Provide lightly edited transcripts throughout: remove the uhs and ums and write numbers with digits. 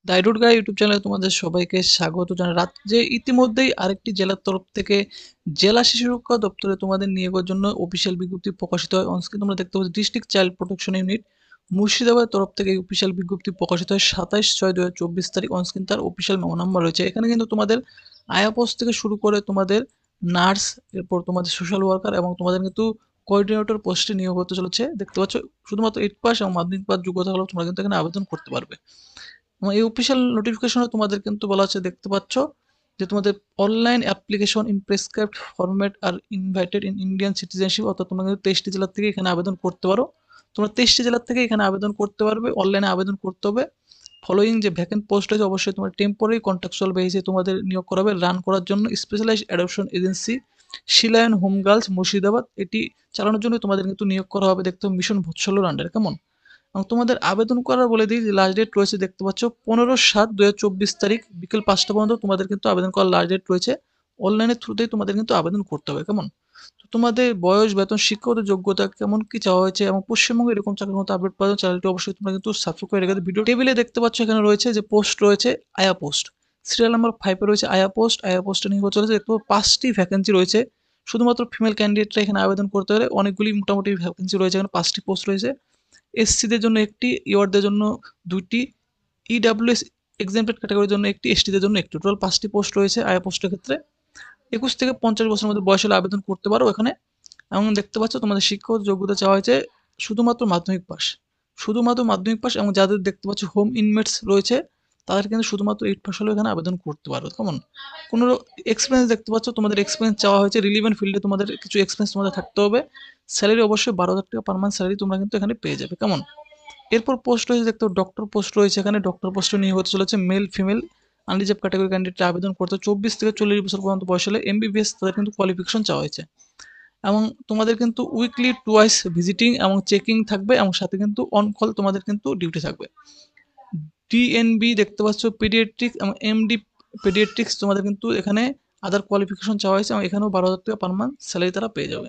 ডাইরুট গাই YouTube চ্যানেলে তোমাদের সবাইকে স্বাগত জানাই। রাজ্যে ইতিমধ্যেই আরেকটি জেলার তরফ থেকে জেলা শিশু সুরক্ষা দপ্তরে তোমাদের নিয়োগের জন্য অফিসিয়াল বিজ্ঞপ্তি প্রকাশিত হয়। অনস্ক্রিন তোমরা দেখতে পাচ্ছ ডিস্ট্রিক্ট চাইল্ড প্রোটেকশন ইউনিট মুর্শিদাবাদের তরফ থেকে এই অফিসিয়াল বিজ্ঞপ্তি প্রকাশিত হয় 27/6/2024 তারিখ। অনস্ক্রিন তার অফিসিয়াল মেমো নাম্বার রয়েছে। এখানে কিন্তু তোমাদের আয়া পোস্ট থেকে শুরু করে তোমাদের নার্স, এরপর তোমাদের সোশ্যাল ওয়ার্কার এবং তোমাদের কিন্তু কোঅর্ডিনেটর পোস্টে নিয়োগ হতে চলেছে। দেখতে পাচ্ছ শুধুমাত্র 8 পাস এবং মাধ্যমিক পাস যোগ্যতা হলেও তোমরা কিন্তু এখানে আবেদন করতে পারবে। এবং এই অফিসিয়াল নোটিফিকেশনে তোমাদের কিন্তু বলা আছে, দেখতে পাচ্ছ যে তোমাদের online application in prescribed format আর ইনভাইটেড ইন ইন্ডিয়ান সিটিজেনশিপ, অর্থাৎ তোমরা কিন্তু 23টি জেলার থেকে এখানে আবেদন করতে পারো। তোমরা 23টি জেলার থেকে এখানে আবেদন করতে পারবে। অনলাইনে আবেদন করতে হবে। ফলোয়িং যে ভ্যাকেন্ট পোস্ট রয়েছে অবশ্যই তোমার টেম্পোরারি কন্ট্রাকচুয়াল বেসিসে তোমাদের নিয়োগ করা হবে। রান করার জন্য specialised adoption agency Shilayan home girls Murshidabad, এটি চালানোর জন্য তোমাদের কিন্তু নিয়োগ করা হবে। দেখতে হবে মিশন ভৎসলোর আন্ডারে। কেমন? এবং তোমাদের আবেদন করার বলে দিই যে লাস্ট ডেট রয়েছে, দেখতে পাচ্ছ 15/7/2024 তারিখ বিকেল 5টা পর্যন্ত তোমাদের কিন্তু আবেদন করার লাস্ট ডেট রয়েছে। অনলাইনের থ্রুতেই তোমাদের কিন্তু আবেদন করতে হবে। কেমন? তো তোমাদের বয়স, বেতন, শিক্ষাগত যোগ্যতা কেমন কি চাওয়া হয়েছে এবং পশ্চিমবঙ্গে এরকম চাকরির মতো আপডেট পাওয়ার জন্য চ্যানেলটি অবশ্যই তোমরা কিন্তু সাবস্ক্রাইব করে রেখে ভিডিও টেবিলে দেখতে পাচ্ছ এখানে রয়েছে যে পোস্ট রয়েছে আয়া পোস্ট। সিরিয়াল নাম্বার 5 রয়েছে আয়া পোস্ট। আয়া পোস্টে নিয়োগ চলেছে। দেখতে পাবো 5টি ভ্যাকেন্সি রয়েছে। শুধুমাত্র ফিমেল ক্যান্ডিডেটরা এখানে আবেদন করতে পারে। অনেকগুলি মোটামুটি ভ্যাকেন্সি রয়েছে, এখানে 5টি পোস্ট রয়েছে। এসসিদের জন্য একটি, ইওয়ারদের জন্য দুইটি, ইডাব্লিউএস এক্সাম্পটেড ক্যাটাগরির জন্য একটি, এসটিদের জন্য একটি, টোটাল 5টি পোস্ট রয়েছে আয়া পোস্টের ক্ষেত্রে। 21 থেকে 50 বছরের মধ্যে বয়স হলে আবেদন করতে পারো এখানে। এবং দেখতে পাচ্ছ তোমাদের শিক্ষাগত যোগ্যতা চাওয়া হয়েছে শুধুমাত্র মাধ্যমিক পাস, শুধুমাত্র মাধ্যমিক পাস। এবং যাদের দেখতে পাচ্ছ হোম ইনমেটস রয়েছে তাদের কিন্তু শুধুমাত্র 8 পাস হলেও এখানে আবেদন করতে পারো। কেমন? কোনো এক্সপিরিয়েন্স দেখতে পাচ্ছ তোমাদের এক্সপিরিয়েন্স চাওয়া হয়েছে, রিলিভেন্ট ফিল্ডে তোমাদের কিছু এক্সপিরিয়েন্স তোমাদের থাকতে হবে। স্যালারি অবশ্যই 12,000 টাকা পার মান্থ স্যালারি তোমরা কিন্তু এখানে পেয়ে যাবে। কেমন? এরপর পোস্ট রয়েছে, দেখতে ডক্টর পোস্ট রয়েছে এখানে। ডক্টর পোস্টে নিয়োগ হতে চলেছে male female unreserved category candidate আবেদন করতে 24 থেকে 40 বছর পর্যন্ত বয়স হলে এমবিবিএস তাদের কিন্তু কোয়ালিফিকেশন চাওয়া হয়েছে। এবং তোমাদের কিন্তু উইকলি টুয়াইস ভিজিটিং এবং চেকিং থাকবে এবং সাথে কিন্তু অন কল তোমাদের কিন্তু ডিউটি থাকবে। ডিএনবি দেখতে পাচ্ছ পেডিয়াট্রিক্স এবং এমডি পেডিয়াট্রিক্স তোমাদের কিন্তু এখানে আদার কোয়ালিফিকেশন চাওয়া হয়েছে এবং এখানেও 12,000 টাকা পার মান্থ স্যালারি তারা পেয়ে যাবে।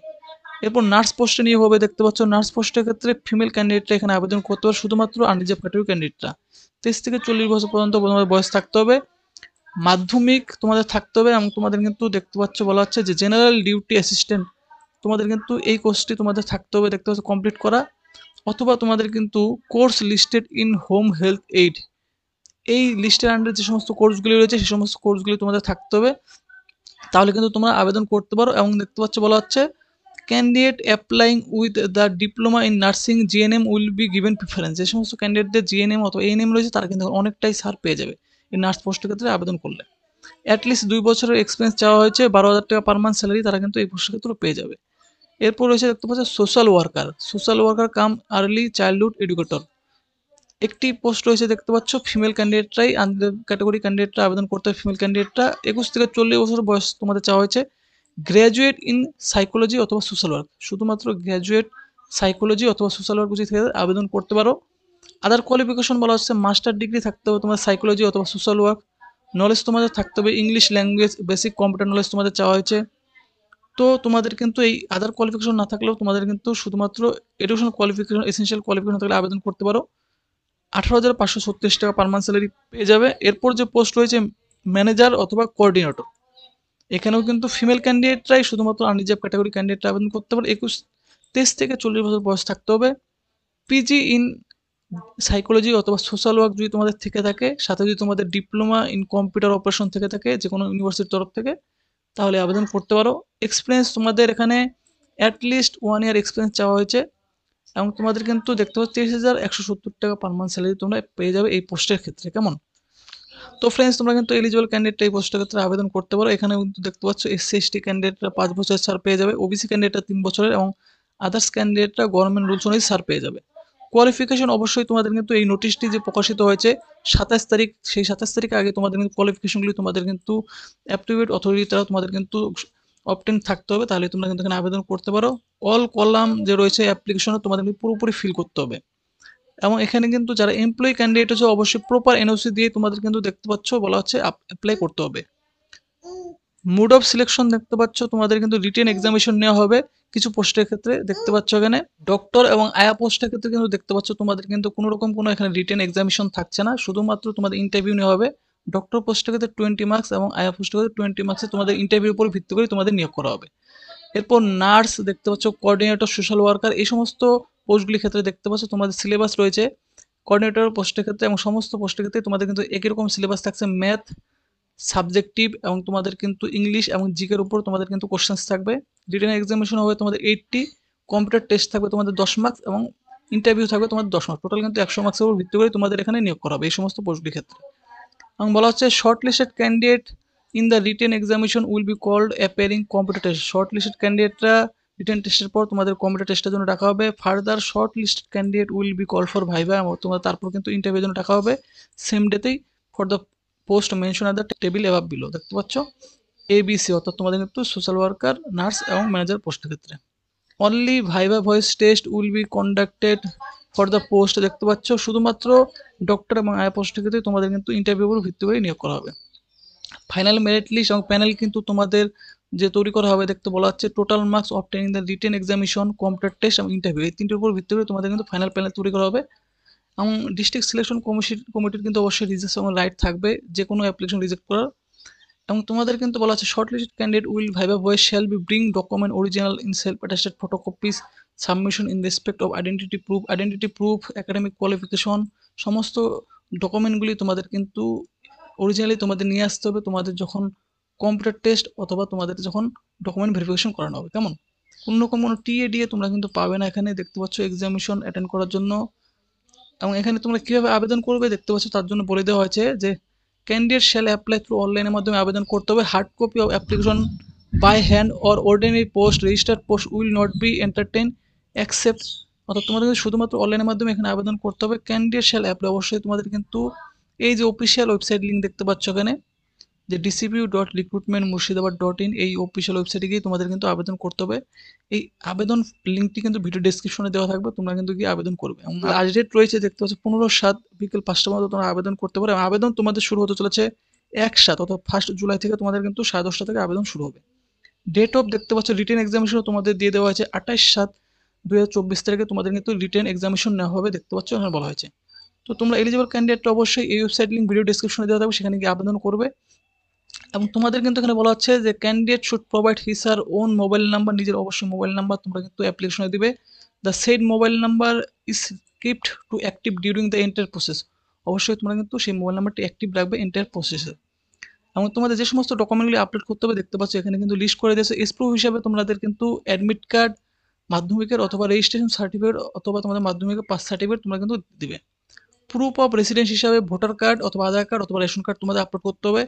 এরপর নার্স পোস্টে নিয়োগ হবে। দেখতে পাচ্ছ নার্স পোস্টের ক্ষেত্রে ফিমেল ক্যান্ডিডেটরা এখানে আবেদন করতে হবে, শুধুমাত্র আনরিজার্ভ ক্যাটাগরি ক্যান্ডিডেটরা। 23 থেকে 40 বছর পর্যন্ত তোমাদের বয়স থাকতে হবে। মাধ্যমিক তোমাদের থাকতে হবে এবং তোমাদের কিন্তু দেখতে পাচ্ছ বলা হচ্ছে যে জেনারেল ডিউটি অ্যাসিস্ট্যান্ট তোমাদের কিন্তু এই কোর্সটি তোমাদের থাকতে হবে, দেখতে পাচ্ছ কমপ্লিট করা। অথবা তোমাদের কিন্তু course listed in home health aid, এই লিস্টের আন্ডারে যে সমস্ত কোর্সগুলি রয়েছে সেই সমস্ত কোর্সগুলি তোমাদের থাকতে হবে, তাহলে কিন্তু তোমরা আবেদন করতে পারো। এবং দেখতে পাচ্ছ বলা হচ্ছে candidate applying with the diploma in nursing GNM will be given preference. যে সমস্ত ক্যান্ডিডেটদের জিএনএম অথবা এএনএম রয়েছে তারা কিন্তু অনেকটাই ছাড় পেয়ে যাবে এই নার্স পোস্টের ক্ষেত্রে আবেদন করলে। অ্যাটলিস্ট 2 বছরের এক্সপিরিয়েন্স চাওয়া হয়েছে, 12,000 টাকা পার মান্থ স্যালারি তারা কিন্তু এই পোস্টের ক্ষেত্রে পেয়ে যাবে। এরপর রয়েছে দেখতে পাচ্ছ social worker, social worker cum early childhood educator, একটি পোস্ট রয়েছে। দেখতে পাচ্ছ ফিমেল ক্যান্ডিডেটরাই ক্যাটাগরি ক্যান্ডিডেটরা আবেদন করতে হবে। ফিমেল ক্যান্ডিডেটরা 21 থেকে 40 বছর বয়স তোমাদের চাওয়া হয়েছে। গ্র্যাজুয়েট ইন সাইকোলজি অথবা সোশ্যাল ওয়ার্ক, শুধুমাত্র গ্র্যাজুয়েট সাইকোলজি অথবা সোশ্যাল ওয়ার্ক থেকে আবেদন করতে পারো। আদার কোয়ালিফিকেশন বলা হচ্ছে মাস্টার ডিগ্রি থাকতে হবে তোমার সাইকোলজি অথবা সোশ্যাল ওয়ার্ক। নলেজ তোমাদের থাকতে হবে English language, basic computer knowledge তোমাদের চাওয়া হয়েছে। তো তোমাদের কিন্তু এই আদার কোয়ালিফিকেশন না থাকলেও তোমাদের কিন্তু শুধুমাত্র এডুকেশন কোয়ালিফিকেশন, এসেন্সিয়াল কোয়ালিফিকেশন থাকলে আবেদন করতে পারো। 18,536 টাকা পার মান্থ স্যালারি পেয়ে যাবে। এরপর যে পোস্ট রয়েছে ম্যানেজার অথবা কোঅর্ডিনেটর, এখানেও কিন্তু ফিমেল ক্যান্ডিডেটরাই শুধুমাত্র আনরিজার্ভ ক্যাটাগরি ক্যান্ডিডেটরা আবেদন করতে পারে। 23 থেকে 40 বছর বয়স থাকতে হবে। পিজি ইন সাইকোলজি অথবা সোশ্যাল ওয়ার্ক যদি তোমাদের থেকে থাকে, সাথে যদি তোমাদের ডিপ্লোমা ইন কম্পিউটার অপারেশন থেকে থাকে যে কোনো ইউনিভার্সিটির তরফ থেকে, তাহলে আবেদন করতে পারো। এক্সপিরিয়েন্স তোমাদের এখানে অ্যাটলিস্ট 1 ইয়ার এক্সপিরিয়েন্স চাওয়া হয়েছে। এবং তোমাদের কিন্তু দেখতে পাচ্ছ 23,170 টাকা পার মান্থ স্যালারি তোমরা পেয়ে যাবে এই পোস্টের ক্ষেত্রে। কেমন? তো ফ্রেন্ডস তোমরা কিন্তু এলিজিবল ক্যান্ডিডেট এই পোস্টের ক্ষেত্রে আবেদন করতে পারো। এখানে কিন্তু দেখতে পাচ্ছ এসসি এসটি ক্যান্ডিডেটরা 5 বছরের ছাড় পেয়ে যাবে, ওবিসি ক্যান্ডিডেটরা 3 বছরের এবং আদার্স ক্যান্ডিডেটরা গভর্নমেন্ট রুলস অনুযায়ী ছাড় পেয়ে যাবে। কোয়ালিফিকেশন অবশ্যই তোমাদের কিন্তু এই নোটিশটি যে প্রকাশিত হয়েছে 27 তারিখ, সেই 27 তারিখের আগে তোমাদের কিন্তু কোয়ালিফিকেশনগুলি তোমাদের কিন্তু অ্যাপ্টিভেট অথরিটি দ্বারা তোমাদের কিন্তু অবটেন থাকতে হবে, তাহলে তোমরা কিন্তু এখানে আবেদন করতে পারো। অল কলাম যে রয়েছে অ্যাপ্লিকেশনে তোমাদের পুরোপুরি ফিল করতে হবে। এবং এখানে কিন্তু যারা এমপ্লয়ি ক্যান্ডিডেট আছে অবশ্যই প্রপার এনওসি দিয়ে তোমাদের কিন্তু দেখতে পাচ্ছ বলা হচ্ছে অ্যাপ্লাই করতে হবে। মোড অফ সিলেকশন দেখতে পাচ্ছ তোমাদের কিন্তু রিটেন এক্সামিনেশন নেওয়া হবে, কিছু পোস্টের ক্ষেত্রে দেখতে পাচ্ছ এখানে ডক্টর এবং আয়া পোস্টের ক্ষেত্রে কিন্তু দেখতে পাচ্ছ তোমাদের কিন্তু কোনো রকম কোনো এখানে রিটেন এক্সামিনেশন থাকছে না, শুধুমাত্র তোমাদের ইন্টারভিউ নেওয়া হবে। ডক্টর পোস্টের ক্ষেত্রে 20 মার্কস এবং আয়া পোস্টের ক্ষেত্রে 20 মার্কসে তোমাদের ইন্টারভিউর উপর ভিত্তি করে তোমাদের নিয়োগ করা হবে। এরপর নার্স দেখতে পাচ্ছ, কোঅর্ডিনেটর, সোশ্যাল ওয়ার্কার, এই সমস্ত পোস্টগুলির ক্ষেত্রে দেখতে পাচ্ছ তোমাদের সিলেবাস রয়েছে। কোঅর্ডিনেটর পোস্টের ক্ষেত্রে এবং সমস্ত পোস্টের ক্ষেত্রে তোমাদের কিন্তু একই রকম সিলেবাস থাকছে, ম্যাথ, সাবজেক্টিভ এবং তোমাদের কিন্তু ইংলিশ এবং জিকের উপর তোমাদের কিন্তু কোশ্চেন্স থাকবে। রিটেন এক্সামিনেশন হবে তোমাদের 80, কম্পিউটার টেস্ট থাকবে তোমাদের 10 মার্কস এবং ইন্টারভিউ থাকবে তোমাদের 10 মার্কস, টোটাল কিন্তু 100 মার্কসের উপর ভিত্তি করে তোমাদের এখানে নিয়োগ করা হবে এই সমস্ত পোস্টগুলির ক্ষেত্রে। এবং বলা হচ্ছে shortlisted candidate in the written examination will be called appearing computer test. Shortlisted ক্যান্ডিডেটরা রিটেন টেস্টের পর তোমাদের কম্পিউটার টেস্টের জন্য ডাকা হবে। Further shortlisted candidate will be call for viva, এবং তোমাদের তারপর কিন্তু ইন্টারভিউর জন্য ডাকা হবে সেম ডেতেই for the post mention at the table above below. দেখতে পাচ্ছ ABC, অর্থাৎ তোমাদের কিন্তু সোশ্যাল ওয়ার্কার, নার্স এবং ম্যানেজার পোস্টের ক্ষেত্রে। Only viva voice test will be conducted for the post. দেখতে পাচ্ছ শুধুমাত্র ডক্টর এবং আয়া পোস্টের ক্ষেত্রে তোমাদের কিন্তু ইন্টারভিউর উপর ভিত্তি করে নিয়োগ করা হবে। ফাইনাল মেরিট লিস্ট এবং প্যানেল কিন্তু তোমাদের যে তৈরি করা হবে, দেখতে বলা হচ্ছে total marks obtain in the written examination, computer test এবং ইন্টারভিউ, এই তিনটির উপর ভিত্তি করে তোমাদের কিন্তু ফাইনাল প্যানেল তৈরি করা হবে। এবং ডিস্ট্রিক্ট সিলেকশন কমিটির কিন্তু অবশ্যই রিজেক্ট এবং রাইট থাকবে যে কোনো অ্যাপ্লিকেশন রিজেক্ট করার। এবং তোমাদের কিন্তু বলা আছে short listed candidate will viva voice shall be bring document original in self attested photocopies submission in respect of identity proof, academic qualification, সমস্ত ডকুমেন্টগুলি তোমাদের কিন্তু অরিজিনালি তোমাদের নিয়ে আসতে হবে তোমাদের যখন কম্পিউটার টেস্ট অথবা তোমাদের যখন ডকুমেন্ট ভেরিফিকেশন করানো হবে। কেমন, কোনো রকম কোনো টিএডিএ তোমরা কিন্তু পাবে না এখানে, দেখতে পাচ্ছ এক্সামিনেশন অ্যাটেন্ড করার জন্য। এবং এখানে তোমরা কীভাবে আবেদন করবে দেখতে পাচ্ছ, তার জন্য বলে দেওয়া হয়েছে যে ক্যান্ডিডেট শ্যাল অ্যাপ্লাই থ্রু অনলাইনের মাধ্যমে আবেদন করতে হবে। Hard copy of application by hand or ordinary post registered post will not be entertain accept, অর্থাৎ তোমাদের কিন্তু শুধুমাত্র অনলাইনের মাধ্যমে এখানে আবেদন করতে হবে। ক্যান্ডিডেট শ্যাল অ্যাপ্লাই, অবশ্যই তোমাদের কিন্তু এই যে অফিসিয়াল ওয়েবসাইট লিঙ্ক দেখতে পাচ্ছ এখানে যে dcpu.recruitmentmurshidabad.in, এই অফিসিয়াল ওয়েবসাইটে গিয়ে তোমাদের কিন্তু আবেদন করতে হবে। এই আবেদন লিঙ্কটি কিন্তু ভিডিও ডেসক্রিপশনে দেওয়া থাকবে, তোমরা কিন্তু গিয়ে আবেদন করবে। এবং লাস্ট ডেট রয়েছে দেখতে পাচ্ছ 15/7 বিকেল 5টা মধ্যে তোমরা আবেদন করতে পারো। এবং আবেদন তোমাদের শুরু হতে চলেছে 1/7 অর্থাৎ 1 জুলাই থেকে তোমাদের কিন্তু 10:30 থেকে আবেদন শুরু হবে। ডেট অফ দেখতে পাচ্ছ রিটেন এক্সামিনেশন তোমাদের দিয়ে দেওয়া হয়েছে 28/7/2024 তারিখে তোমাদের কিন্তু রিটেন এক্সামিনেশন নেওয়া হবে, দেখতে পাচ্ছ এখানে বলা হয়েছে। তো তোমরা এলিজিবল ক্যান্ডিডেট অবশ্যই এই ওয়েবসাইট লিঙ্ক ভিডিও ডেসক্রিপশনে দেওয়া থাকবে, সেখানে গিয়ে আবেদন করবে। এবং তোমাদের কিন্তু এখানে বলা হচ্ছে যে candidate should provide his or own mobile number, নিজের অবশ্যই মোবাইল নাম্বার তোমরা কিন্তু অ্যাপ্লিকেশনে দিবে। The said mobile number is kept to active during the entire process, অবশ্যই তোমরা কিন্তু সেই মোবাইল নাম্বারটি অ্যাক্টিভ রাখবে এন্টায়ার প্রসেসে। এবং তোমাদের যে সমস্ত ডকুমেন্টগুলি আপলোড করতে হবে দেখতে পাচ্ছ এখানে কিন্তু লিস্ট করে দিয়েছে। এস প্রুফ হিসাবে তোমাদের কিন্তু অ্যাডমিট কার্ড, মাধ্যমিকের অথবা রেজিস্ট্রেশন সার্টিফিকেট অথবা তোমাদের মাধ্যমিকের পাস সার্টিফিকেট তোমরা কিন্তু দিবে। প্রুফ অফ রেসিডেন্স হিসাবে ভোটার কার্ড অথবা আধার কার্ড অথবা রেশন কার্ড তোমাদের আপলোড করতে হবে।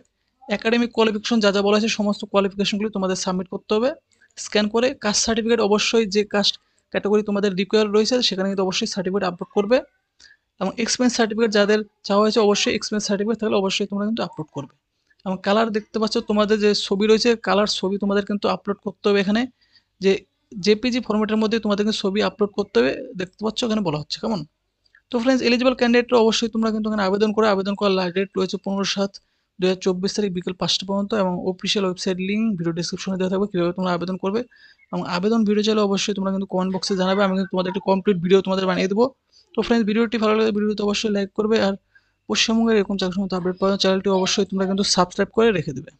একাডেমিক কোয়ালিফিকেশন যা যা বলা আছে সমস্ত কোয়ালিফিকেশনগুলি তোমাদের সাবমিট করতে হবে স্ক্যান করে। কাস্ট সার্টিফিকেট অবশ্যই যে কাস্ট ক্যাটাগরি তোমাদের রিকোয়ার রয়েছে সেখানে কিন্তু অবশ্যই সার্টিফিকেট আপলোড করবে। এবং এক্সপেন্স সার্টিফিকেট যাদের চাওয়া হয়েছে অবশ্যই এক্সপেন্স সার্টিফিকেট থাকলে অবশ্যই তোমরা কিন্তু আপলোড করবে। এবং কালার দেখতে পাচ্ছ তোমাদের যে ছবি রয়েছে কালার ছবি তোমাদের কিন্তু আপলোড করতে হবে এখানে, যে জেপিজি ফরম্যাটের মধ্যে তোমাদের কিন্তু ছবি আপলোড করতে হবে, দেখতে পাচ্ছ এখানে বলা হচ্ছে। কেমন, তো ফ্রেন্ডস এলিজিবল ক্যান্ডিডেটরা অবশ্যই তোমরা কিন্তু এখানে আবেদন করার লাস্ট ডেট রয়েছে 15/7/2024 তারিখ বিকেল 5টা পর্যন্ত। এবং অফিসিয়াল ওয়েবসাইট লিঙ্ক ভিডিও ডেসক্রিপশনে দেওয়া থাকবে কীভাবে তোমরা আবেদন করবে। এবং আবেদন ভিডিও চাইলে অবশ্যই তোমরা কিন্তু কমেন্ট বক্সে জানাবে, আমি কিন্তু তোমাদের একটা কমপ্লিট ভিডিও তোমাদের বানিয়ে দেবো। তো ফ্রেন্ডস ভিডিওটি ভালো লাগলে ভিডিওতে অবশ্যই লাইক করবে, আর পশ্চিমবঙ্গের এরকম চাকরির মতো আপডেট পাওয়ার চ্যানেলটি অবশ্যই তোমরা কিন্তু সাবস্ক্রাইব করে রেখে দেবে।